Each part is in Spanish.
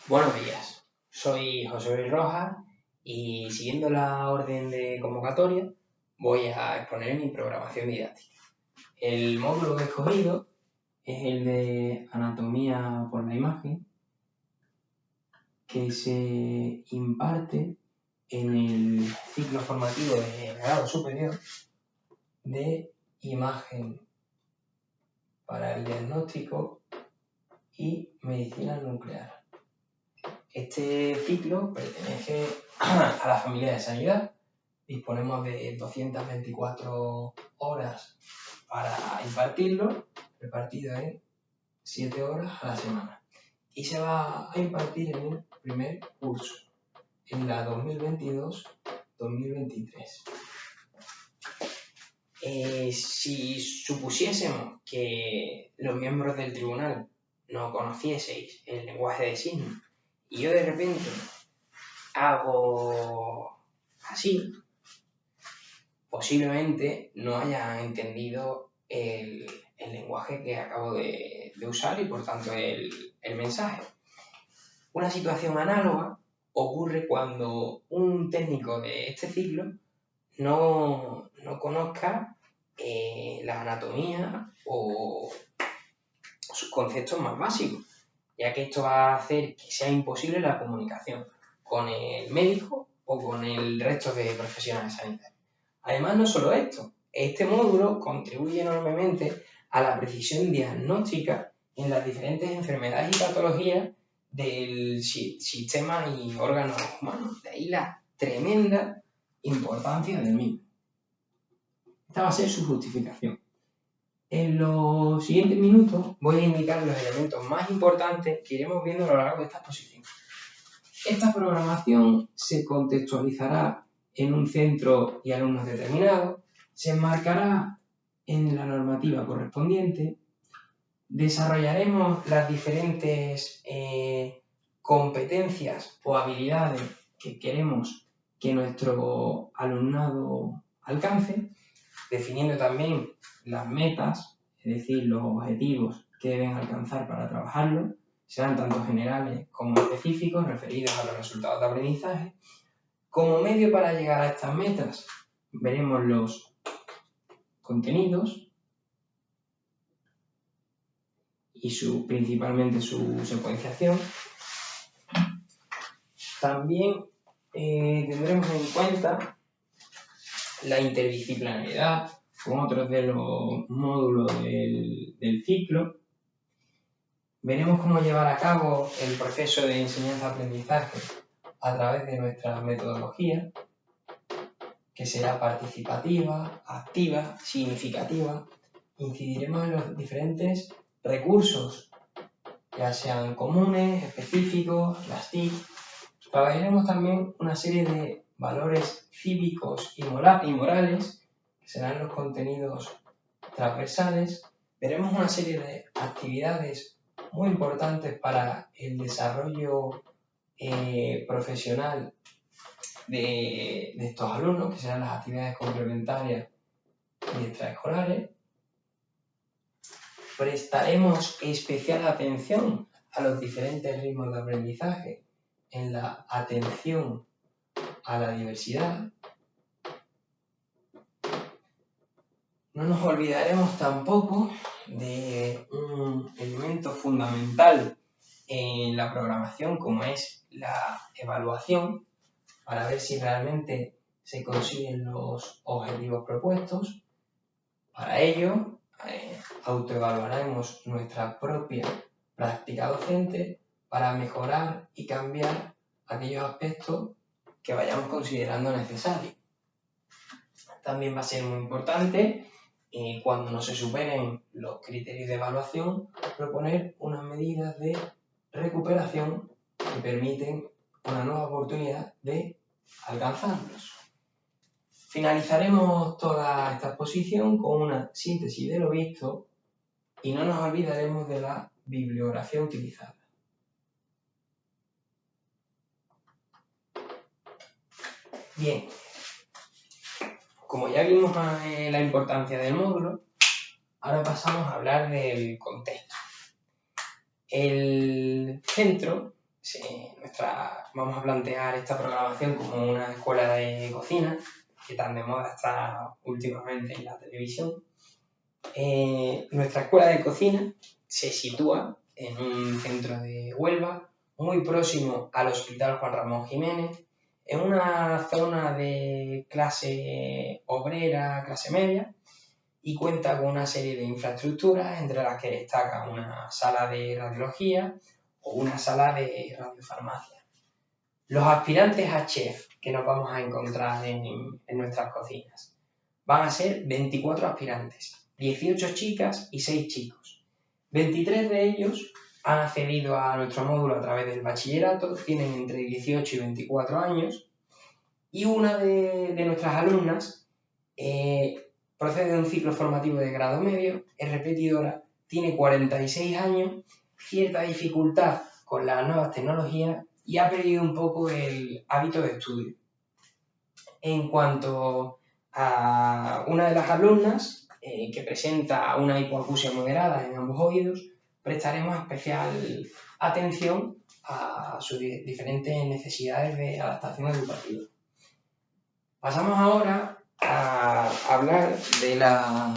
Buenos días, soy José Luis Rojas y siguiendo la orden de convocatoria voy a exponer mi programación didáctica. El módulo que he escogido es el de Anatomía por la Imagen, que se imparte en el ciclo formativo de grado superior de Imagen para el diagnóstico y medicina nuclear. Este ciclo pertenece a la familia de sanidad. Disponemos de 224 horas para impartirlo, repartido en 7 horas a la semana. Y se va a impartir en el primer curso, en la 2022-2023. Si supusiésemos que los miembros del tribunal no conocieseis el lenguaje de signos y yo de repente hago así, posiblemente no hayan entendido el lenguaje que acabo de usar y por tanto el mensaje. Una situación análoga ocurre cuando un técnico de este ciclo no conozca la anatomía o sus conceptos más básicos, ya que esto va a hacer que sea imposible la comunicación con el médico o con el resto de profesionales sanitarios. Además, no solo esto, este módulo contribuye enormemente a la precisión diagnóstica en las diferentes enfermedades y patologías del sistema y órganos humanos. De ahí la tremenda importancia del mismo. Esta va a ser su justificación. En los siguientes minutos voy a indicar los elementos más importantes que iremos viendo a lo largo de esta exposición. Esta programación se contextualizará en un centro y alumnos determinados, se enmarcará en la normativa correspondiente, desarrollaremos las diferentes competencias o habilidades que queremos que nuestro alumnado alcance, definiendo también las metas, es decir, los objetivos que deben alcanzar para trabajarlo, serán tanto generales como específicos referidos a los resultados de aprendizaje. Como medio para llegar a estas metas, veremos los contenidos y principalmente su secuenciación. También tendremos en cuenta la interdisciplinariedad con otros de los módulos del ciclo. Veremos cómo llevar a cabo el proceso de enseñanza-aprendizaje a través de nuestra metodología, que será participativa, activa, significativa. Incidiremos en los diferentes recursos, ya sean comunes, específicos, las TIC. Trabajaremos también una serie de valores cívicos y morales, que serán los contenidos transversales. Veremos una serie de actividades muy importantes para el desarrollo profesional de estos alumnos, que serán las actividades complementarias y extraescolares. Prestaremos especial atención a los diferentes ritmos de aprendizaje en la atención a la diversidad. No nos olvidaremos tampoco de un elemento fundamental en la programación, como es la evaluación, para ver si realmente se consiguen los objetivos propuestos. Para ello, autoevaluaremos nuestra propia práctica docente para mejorar y cambiar aquellos aspectos que vayamos considerando necesarios. También va a ser muy importante, cuando no se superen los criterios de evaluación, proponer unas medidas de recuperación que permiten una nueva oportunidad de alcanzarlos. Finalizaremos toda esta exposición con una síntesis de lo visto y no nos olvidaremos de la bibliografía utilizada. Bien, como ya vimos la importancia del módulo, ahora pasamos a hablar del contexto. El centro vamos a plantear esta programación como una escuela de cocina, que tan de moda está últimamente en la televisión. Nuestra escuela de cocina se sitúa en un centro de Huelva, muy próximo al Hospital Juan Ramón Jiménez, en una zona de clase obrera, clase media, y cuenta con una serie de infraestructuras, entre las que destaca una sala de radiología o una sala de radiofarmacia. Los aspirantes a chef que nos vamos a encontrar en nuestras cocinas van a ser 24 aspirantes, 18 chicas y 6 chicos. 23 de ellos han accedido a nuestro módulo a través del bachillerato, tienen entre 18 y 24 años, y una de nuestras alumnas procede de un ciclo formativo de grado medio, es repetidora, tiene 46 años, cierta dificultad con las nuevas tecnologías y ha perdido un poco el hábito de estudio. En cuanto a una de las alumnas que presenta una hipoacusia moderada en ambos oídos, prestaremos especial atención a sus diferentes necesidades de adaptación educativa. Pasamos ahora a hablar de la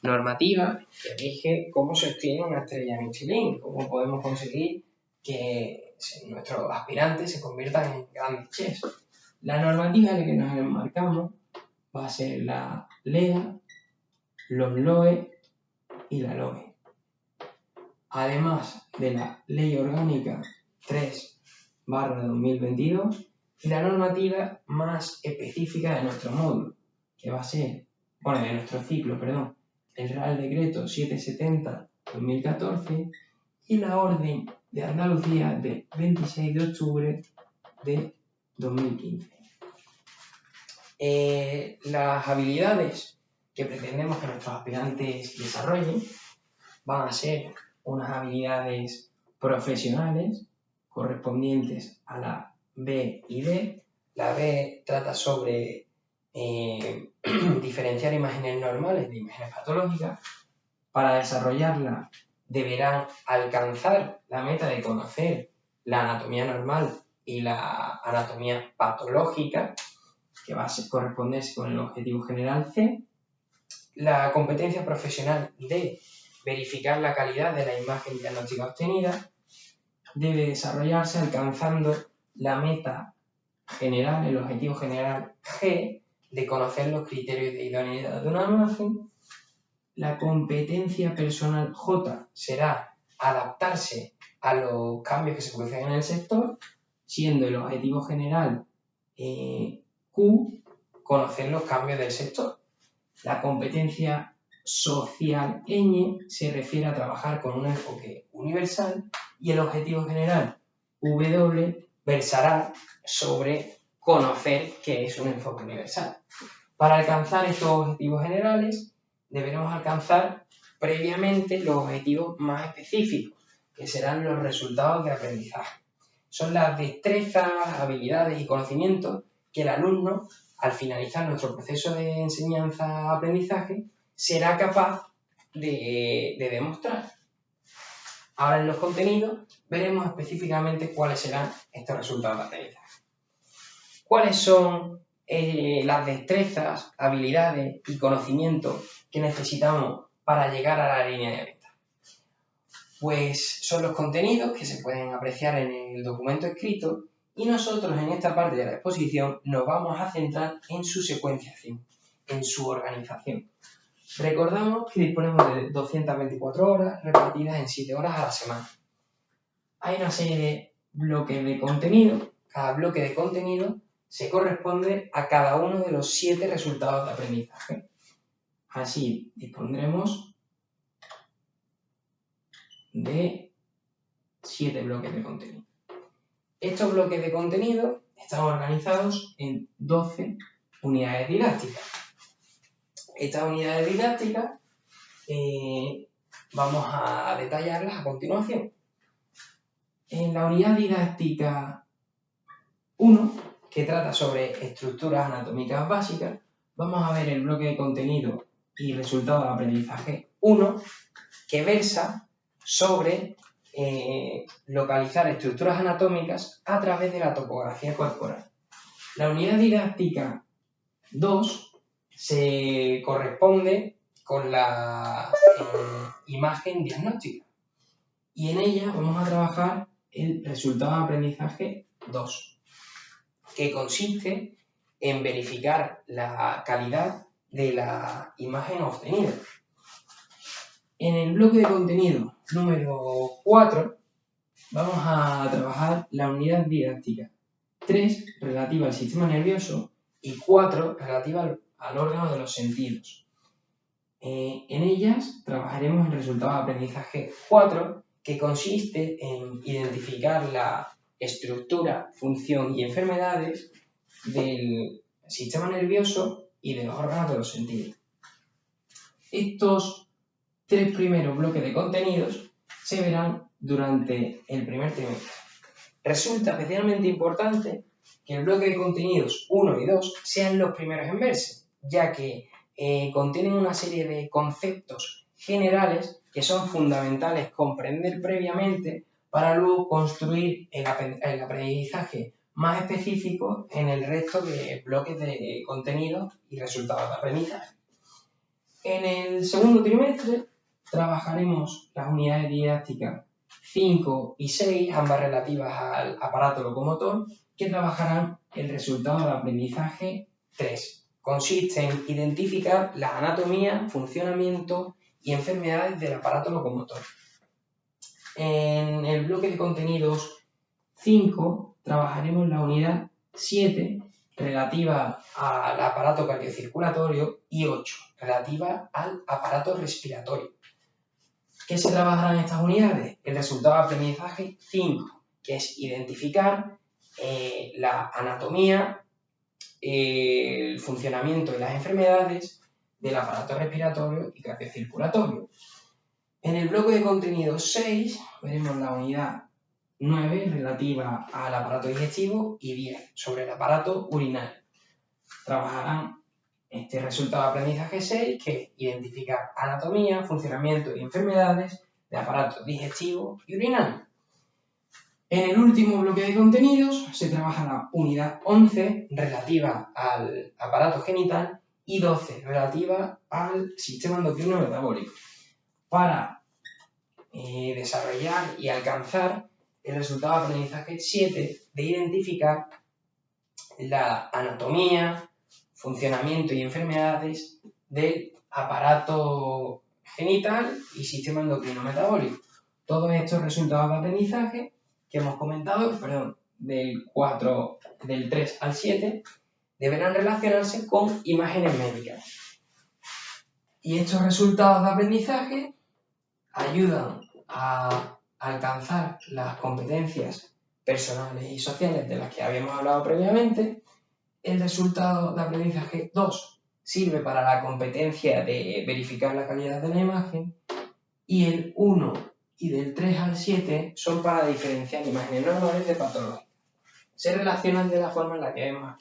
normativa que rige cómo se obtiene una estrella Michelin, cómo podemos conseguir que nuestros aspirantes se conviertan en grandes chefs. La normativa en la que nos enmarcamos va a ser la LEA, los LOE y la LOE. Además de la Ley Orgánica 3/2022 y la normativa más específica de nuestro módulo, que va a ser, de nuestro ciclo, el Real Decreto 770/2014 y la Orden de Andalucía de 26 de octubre de 2015. Las habilidades que pretendemos que nuestros aspirantes desarrollen van a ser unas habilidades profesionales correspondientes a la B y D. La B trata sobre diferenciar imágenes normales de imágenes patológicas. Para desarrollarla deberán alcanzar la meta de conocer la anatomía normal y la anatomía patológica, que va a corresponderse con el objetivo general C. La competencia profesional D, verificar la calidad de la imagen diagnóstica obtenida, debe desarrollarse alcanzando la meta general, el objetivo general G, de conocer los criterios de idoneidad de una imagen. La competencia personal J será adaptarse a los cambios que se producen en el sector, siendo el objetivo general Q, conocer los cambios del sector. La competencia social ñ se refiere a trabajar con un enfoque universal y el objetivo general W versará sobre conocer qué es un enfoque universal. Para alcanzar estos objetivos generales deberemos alcanzar previamente los objetivos más específicos, que serán los resultados de aprendizaje. Son las destrezas, habilidades y conocimientos que el alumno, al finalizar nuestro proceso de enseñanza-aprendizaje, será capaz de demostrar. Ahora en los contenidos veremos específicamente cuáles serán estos resultados de aprendizaje. ¿Cuáles son las destrezas, habilidades y conocimientos que necesitamos para llegar a la línea de meta? Pues son los contenidos que se pueden apreciar en el documento escrito y nosotros en esta parte de la exposición nos vamos a centrar en su secuenciación, en su organización. Recordamos que disponemos de 224 horas repartidas en 7 horas a la semana. Hay una serie de bloques de contenido. Cada bloque de contenido se corresponde a cada uno de los 7 resultados de aprendizaje. Así dispondremos de 7 bloques de contenido. Estos bloques de contenido están organizados en 12 unidades didácticas. Estas unidades didácticas vamos a detallarlas a continuación. En la unidad didáctica 1, que trata sobre estructuras anatómicas básicas, vamos a ver el bloque de contenido y resultados de aprendizaje 1, que versa sobre localizar estructuras anatómicas a través de la topografía corporal. La unidad didáctica 2 se corresponde con la imagen diagnóstica y en ella vamos a trabajar el resultado de aprendizaje 2, que consiste en verificar la calidad de la imagen obtenida. En el bloque de contenido número 4 vamos a trabajar la unidad didáctica 3 relativa al sistema nervioso y 4 relativa al órgano de los sentidos. En ellas trabajaremos el resultado de aprendizaje 4, que consiste en identificar la estructura, función y enfermedades del sistema nervioso y de los órganos de los sentidos. Estos 3 primeros bloques de contenidos se verán durante el primer trimestre. Resulta especialmente importante que el bloque de contenidos 1 y 2 sean los primeros en verse, ya que contienen una serie de conceptos generales que son fundamentales comprender previamente para luego construir el aprendizaje más específico en el resto de bloques de contenido y resultados de aprendizaje. En el segundo trimestre trabajaremos las unidades didácticas 5 y 6, ambas relativas al aparato locomotor, que trabajarán el resultado de aprendizaje 3. Consiste en identificar la anatomía, funcionamiento y enfermedades del aparato locomotor. En el bloque de contenidos 5 trabajaremos la unidad 7, relativa al aparato cardiocirculatorio, y 8, relativa al aparato respiratorio. ¿Qué se trabajará en estas unidades? El resultado de aprendizaje 5, que es identificar la anatomía, el funcionamiento y las enfermedades del aparato respiratorio y cardiocirculatorio. En el bloque de contenidos 6 veremos la unidad 9 relativa al aparato digestivo y 10 sobre el aparato urinario. Trabajarán este resultado de aprendizaje 6, que es identificar anatomía, funcionamiento y enfermedades del aparato digestivo y urinario. En el último bloque de contenidos se trabaja la unidad 11 relativa al aparato genital y 12 relativa al sistema endocrino metabólico, para desarrollar y alcanzar el resultado de aprendizaje 7 de identificar la anatomía, funcionamiento y enfermedades del aparato genital y sistema endocrino metabólico. Todos estos resultados de aprendizaje que hemos comentado, del 3 al 7, deberán relacionarse con imágenes médicas. Y estos resultados de aprendizaje ayudan a alcanzar las competencias personales y sociales de las que habíamos hablado previamente. El resultado de aprendizaje 2 sirve para la competencia de verificar la calidad de la imagen, y el 1 y del 3 al 7 son para diferenciar imágenes normales de patología. Se relacionan de la forma en la que vemos.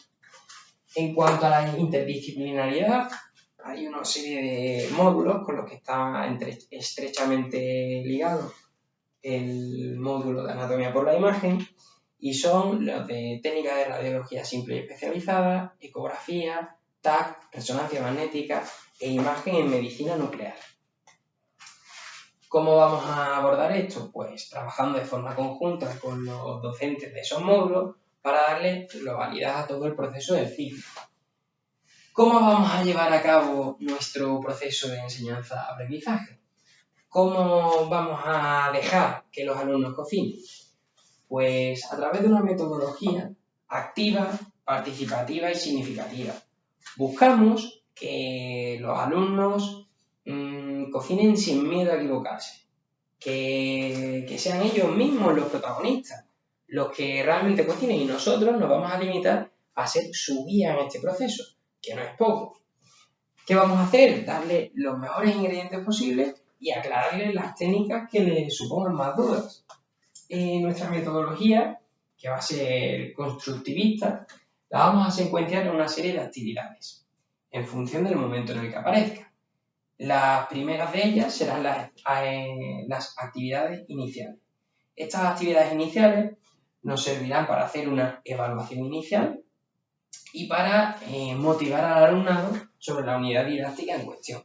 En cuanto a la interdisciplinaridad, hay una serie de módulos con los que está estrechamente ligado el módulo de anatomía por la imagen, y son los de técnica de radiología simple y especializada, ecografía, TAC, resonancia magnética e imagen en medicina nuclear. ¿Cómo vamos a abordar esto? Pues trabajando de forma conjunta con los docentes de esos módulos para darle globalidad a todo el proceso del ciclo. ¿Cómo vamos a llevar a cabo nuestro proceso de enseñanza-aprendizaje? ¿Cómo vamos a dejar que los alumnos cocinen? Pues a través de una metodología activa, participativa y significativa. Buscamos que los alumnos cocinen sin miedo a equivocarse, que sean ellos mismos los protagonistas, los que realmente cocinen, y nosotros nos vamos a limitar a ser su guía en este proceso, que no es poco. ¿Qué vamos a hacer? Darle los mejores ingredientes posibles y aclararles las técnicas que les supongan más dudas. Nuestra metodología, que va a ser constructivista, la vamos a secuenciar en una serie de actividades, en función del momento en el que aparezca. Las primeras de ellas serán las actividades iniciales. Estas actividades iniciales nos servirán para hacer una evaluación inicial y para motivar al alumnado sobre la unidad didáctica en cuestión.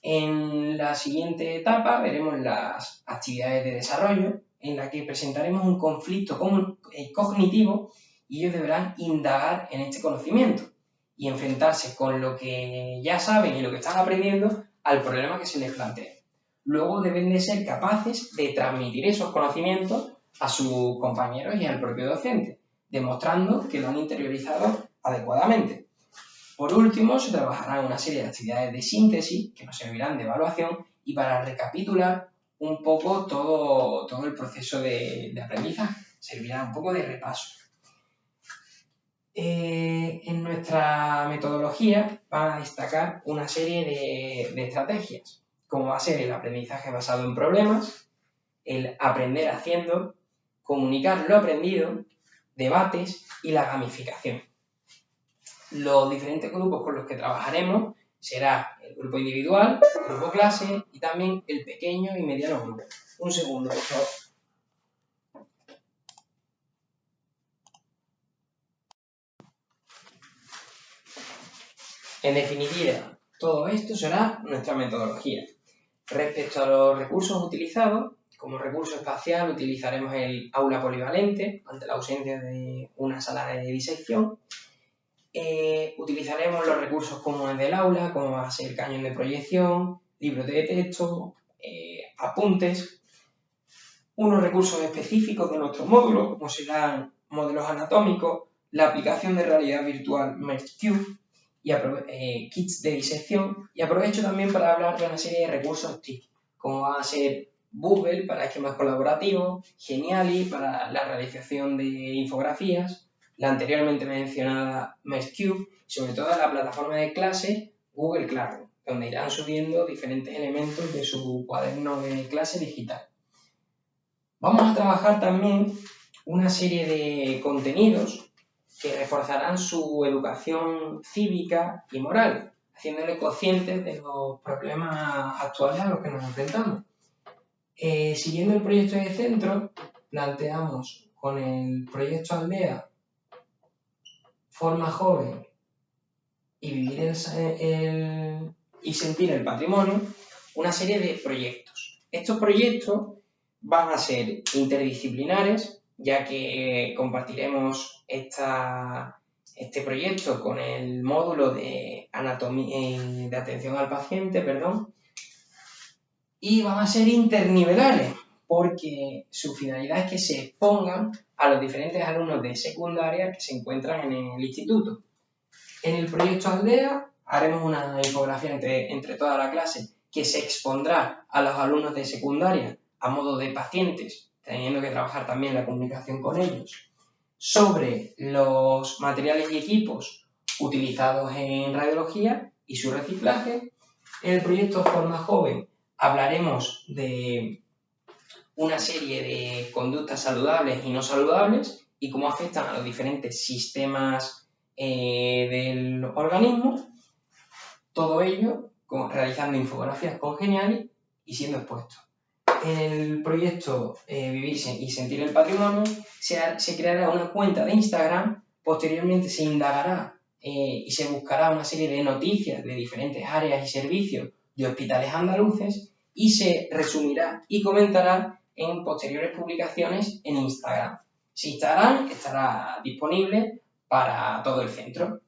En la siguiente etapa veremos las actividades de desarrollo, en la que presentaremos un conflicto cognitivo y ellos deberán indagar en este conocimiento y enfrentarse con lo que ya saben y lo que están aprendiendo al problema que se les plantea. Luego deben de ser capaces de transmitir esos conocimientos a sus compañeros y al propio docente, demostrando que lo han interiorizado adecuadamente. Por último, se trabajará una serie de actividades de síntesis que nos servirán de evaluación y para recapitular un poco todo el proceso de aprendizaje. Servirá un poco de repaso. En nuestra metodología van a destacar una serie de estrategias, como va a ser el aprendizaje basado en problemas, el aprender haciendo, comunicar lo aprendido, debates y la gamificación. Los diferentes grupos con los que trabajaremos será el grupo individual, el grupo clase y también el pequeño y mediano grupo. Un segundo, por favor. En definitiva, todo esto será nuestra metodología. Respecto a los recursos utilizados, como recurso espacial utilizaremos el aula polivalente ante la ausencia de una sala de disección. Utilizaremos los recursos comunes del aula, como va a ser el cañón de proyección, libros de texto, apuntes. Unos recursos específicos de nuestro módulo, como serán modelos anatómicos, la aplicación de realidad virtual MergeCube y kits de disección. Y aprovecho también para hablar de una serie de recursos TIC, como va a ser Google para esquemas colaborativos, Geniali para la realización de infografías, la anteriormente mencionada MergeCube, y sobre todo la plataforma de clase Google Classroom, donde irán subiendo diferentes elementos de su cuaderno de clase digital. Vamos a trabajar también una serie de contenidos que reforzarán su educación cívica y moral, haciéndole conscientes de los problemas actuales a los que nos enfrentamos. Siguiendo el proyecto de centro, planteamos con el proyecto Aldea, Forma Joven y Vivir y Sentir el Patrimonio, una serie de proyectos. Estos proyectos van a ser interdisciplinares, ya que compartiremos este proyecto con el módulo de atención al paciente, y van a ser internivelares, porque su finalidad es que se expongan a los diferentes alumnos de secundaria que se encuentran en el instituto. En el proyecto Aldea haremos una infografía entre toda la clase que se expondrá a los alumnos de secundaria a modo de pacientes, teniendo que trabajar también la comunicación con ellos, sobre los materiales y equipos utilizados en radiología y su reciclaje. En el proyecto Forma Joven hablaremos de una serie de conductas saludables y no saludables y cómo afectan a los diferentes sistemas del organismo. Todo ello realizando infografías con Geniali y siendo expuesto. En el proyecto Vivir y Sentir el Patrimonio se creará una cuenta de Instagram, posteriormente se indagará y se buscará una serie de noticias de diferentes áreas y servicios de hospitales andaluces y se resumirá y comentará en posteriores publicaciones en Instagram. Si Instagram estará disponible para todo el centro.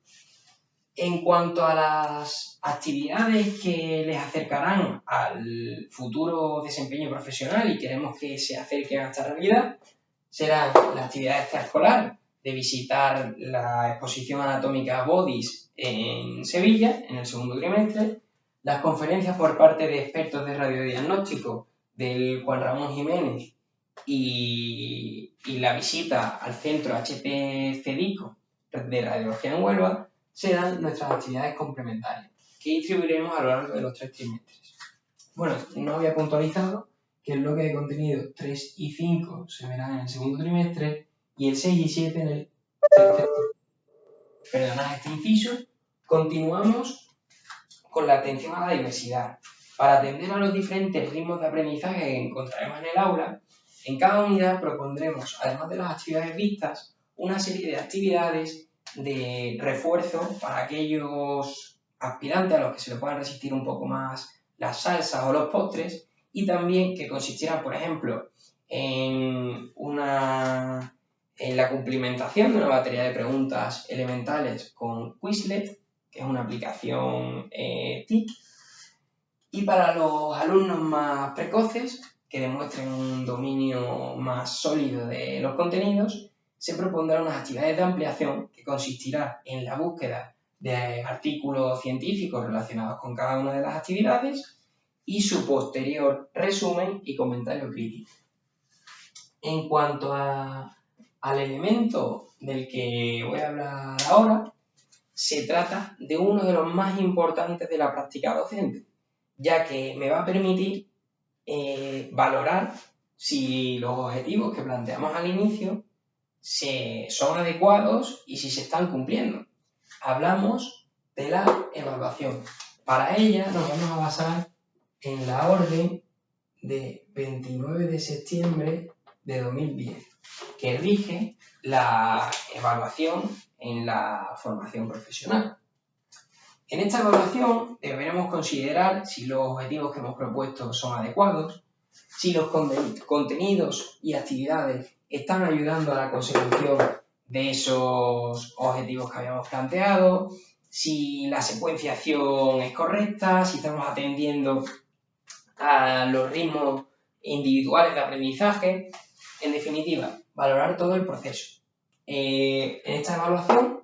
En cuanto a las actividades que les acercarán al futuro desempeño profesional y queremos que se acerquen a esta realidad, serán la actividad extraescolar de visitar la exposición anatómica Bodies en Sevilla en el segundo trimestre, las conferencias por parte de expertos de radiodiagnóstico del Juan Ramón Jiménez y la visita al centro HP CEDICO de radiología en Huelva serán nuestras actividades complementarias que distribuiremos a lo largo de los 3 trimestres. Bueno, no había puntualizado que el bloque de contenido 3 y 5 se verán en el segundo trimestre y el 6 y 7 en el tercer trimestre. Perdonad este inciso. Continuamos con la atención a la diversidad. Para atender a los diferentes ritmos de aprendizaje que encontraremos en el aula, En cada unidad propondremos, además de las actividades vistas, una serie de actividades de refuerzo para aquellos aspirantes a los que se les puedan resistir un poco más las salsas o los postres, y también que consistirán, por ejemplo, en la cumplimentación de una batería de preguntas elementales con Quizlet, que es una aplicación TIC, y para los alumnos más precoces, que demuestren un dominio más sólido de los contenidos, se propondrán unas actividades de ampliación que consistirá en la búsqueda de artículos científicos relacionados con cada una de las actividades y su posterior resumen y comentario crítico. En cuanto al elemento del que voy a hablar ahora, se trata de uno de los más importantes de la práctica docente, ya que me va a permitir valorar si los objetivos que planteamos al inicio son adecuados y si se están cumpliendo. Hablamos de la evaluación. Para ella nos vamos a basar en la orden de 29 de septiembre de 2010, que rige la evaluación en la formación profesional. En esta evaluación deberemos considerar si los objetivos que hemos propuesto son adecuados, si los contenidos y actividades están ayudando a la consecución de esos objetivos que habíamos planteado, si la secuenciación es correcta, si estamos atendiendo a los ritmos individuales de aprendizaje. En definitiva, valorar todo el proceso. En esta evaluación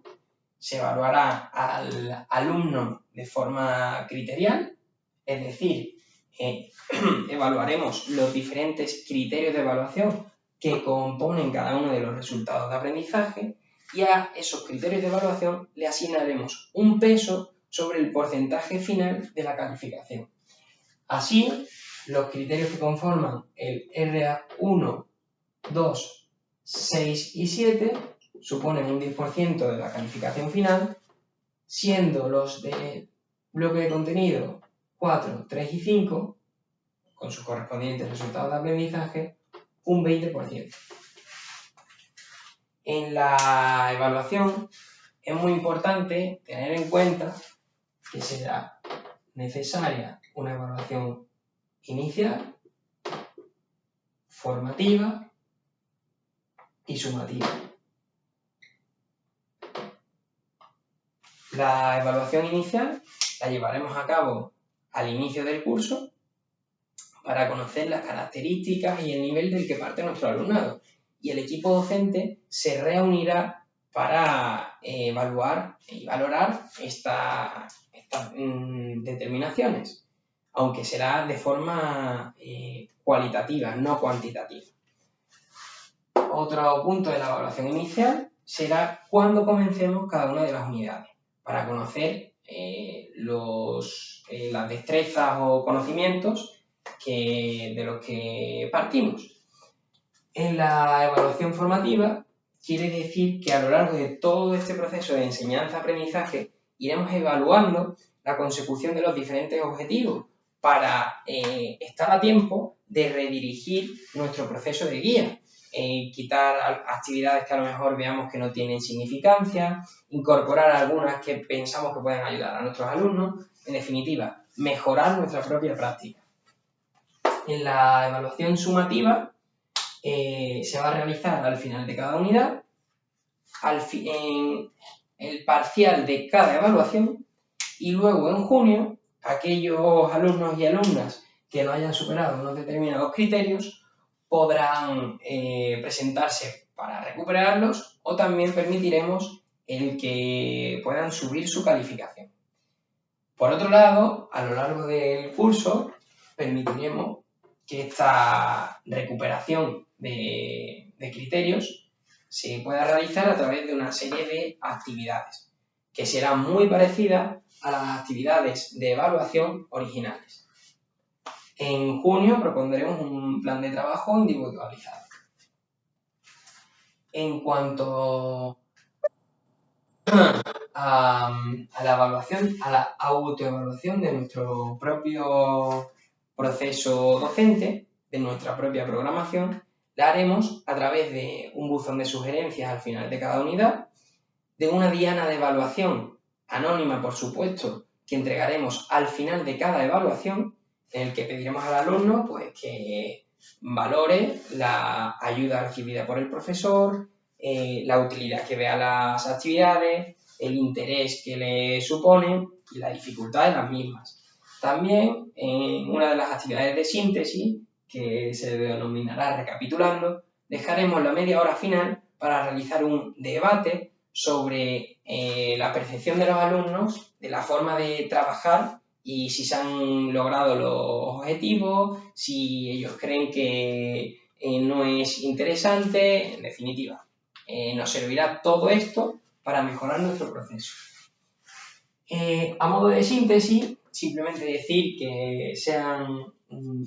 se evaluará al alumno de forma criterial, es decir, evaluaremos los diferentes criterios de evaluación que componen cada uno de los resultados de aprendizaje, y a esos criterios de evaluación le asignaremos un peso sobre el porcentaje final de la calificación. Así, los criterios que conforman el RA1, 2, 6 y 7 suponen un 10% de la calificación final, siendo los de bloque de contenido 4, 3 y 5, con sus correspondientes resultados de aprendizaje, un 20%. En la evaluación es muy importante tener en cuenta que será necesaria una evaluación inicial, formativa y sumativa. La evaluación inicial la llevaremos a cabo al inicio del curso para conocer las características y el nivel del que parte nuestro alumnado, y el equipo docente se reunirá para evaluar y valorar estas determinaciones, aunque será de forma cualitativa, no cuantitativa. Otro punto de la evaluación inicial será cuando comencemos cada una de las unidades, para conocer las destrezas o conocimientos de los que partimos. En la evaluación formativa quiere decir que a lo largo de todo este proceso de enseñanza-aprendizaje iremos evaluando la consecución de los diferentes objetivos para estar a tiempo de redirigir nuestro proceso de guía, quitar actividades que a lo mejor veamos que no tienen significancia, incorporar algunas que pensamos que pueden ayudar a nuestros alumnos, en definitiva, mejorar nuestra propia práctica. En la evaluación sumativa se va a realizar al final de cada unidad, en el parcial de cada evaluación, y luego en junio aquellos alumnos y alumnas que no hayan superado unos determinados criterios podrán presentarse para recuperarlos, o también permitiremos el que puedan subir su calificación. Por otro lado, a lo largo del curso permitiremos que esta recuperación de criterios se pueda realizar a través de una serie de actividades que serán muy parecidas a las actividades de evaluación originales. En junio propondremos un plan de trabajo individualizado. En cuanto a la evaluación, a la autoevaluación de nuestro propio proceso docente, de nuestra propia programación, la haremos a través de un buzón de sugerencias al final de cada unidad, de una diana de evaluación anónima, por supuesto, que entregaremos al final de cada evaluación, en el que pediremos al alumno pues, que valore la ayuda recibida por el profesor, la utilidad que vea las actividades, el interés que le suponen y la dificultad de las mismas. También, en una de las actividades de síntesis, que se denominará recapitulando, dejaremos la media hora final para realizar un debate sobre la percepción de los alumnos, de la forma de trabajar y si se han logrado los objetivos, si ellos creen que no es interesante, en definitiva. Nos servirá todo esto para mejorar nuestro proceso. A modo de síntesis, simplemente decir que se han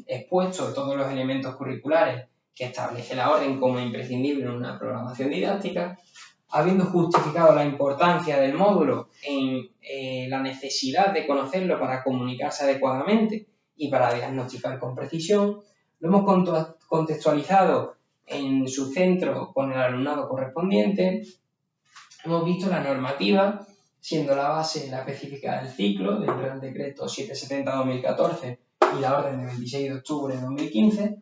expuesto todos los elementos curriculares que establece la orden como imprescindible en una programación didáctica, habiendo justificado la importancia del módulo en la necesidad de conocerlo para comunicarse adecuadamente y para diagnosticar con precisión, lo hemos contextualizado en su centro con el alumnado correspondiente, hemos visto la normativa, siendo la base la específica del ciclo del Real Decreto 770-2014 y la orden de 26 de octubre de 2015,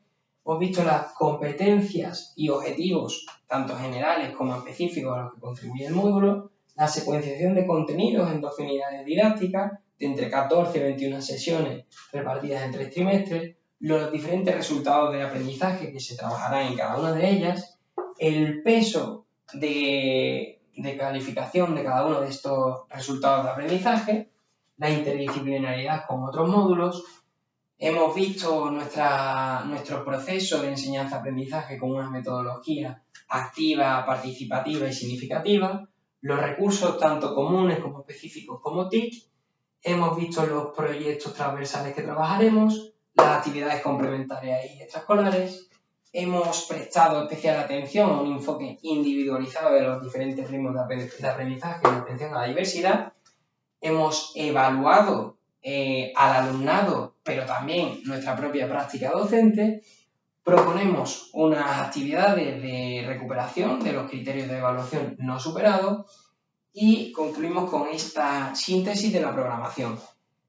hemos visto las competencias y objetivos, tanto generales como específicos a los que contribuye el módulo, la secuenciación de contenidos en 12 unidades didácticas, de entre 14 y 21 sesiones repartidas en 3 trimestres, los diferentes resultados de aprendizaje que se trabajarán en cada una de ellas, el peso de calificación de cada uno de estos resultados de aprendizaje, la interdisciplinaridad con otros módulos. Hemos visto nuestro proceso de enseñanza-aprendizaje con una metodología activa, participativa y significativa, los recursos tanto comunes como específicos como TIC, hemos visto los proyectos transversales que trabajaremos, las actividades complementarias y extraescolares, hemos prestado especial atención a un enfoque individualizado de los diferentes ritmos de aprendizaje y atención a la diversidad, hemos evaluado al alumnado, pero también nuestra propia práctica docente, proponemos unas actividades de recuperación de los criterios de evaluación no superados y concluimos con esta síntesis de la programación.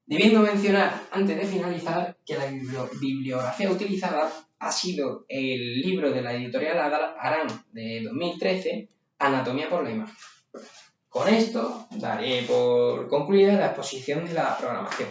Debiendo mencionar, antes de finalizar, que la bibliografía utilizada ha sido el libro de la editorial Arán de 2013, Anatomía por la imagen. Con esto daré por concluida la exposición de la programación.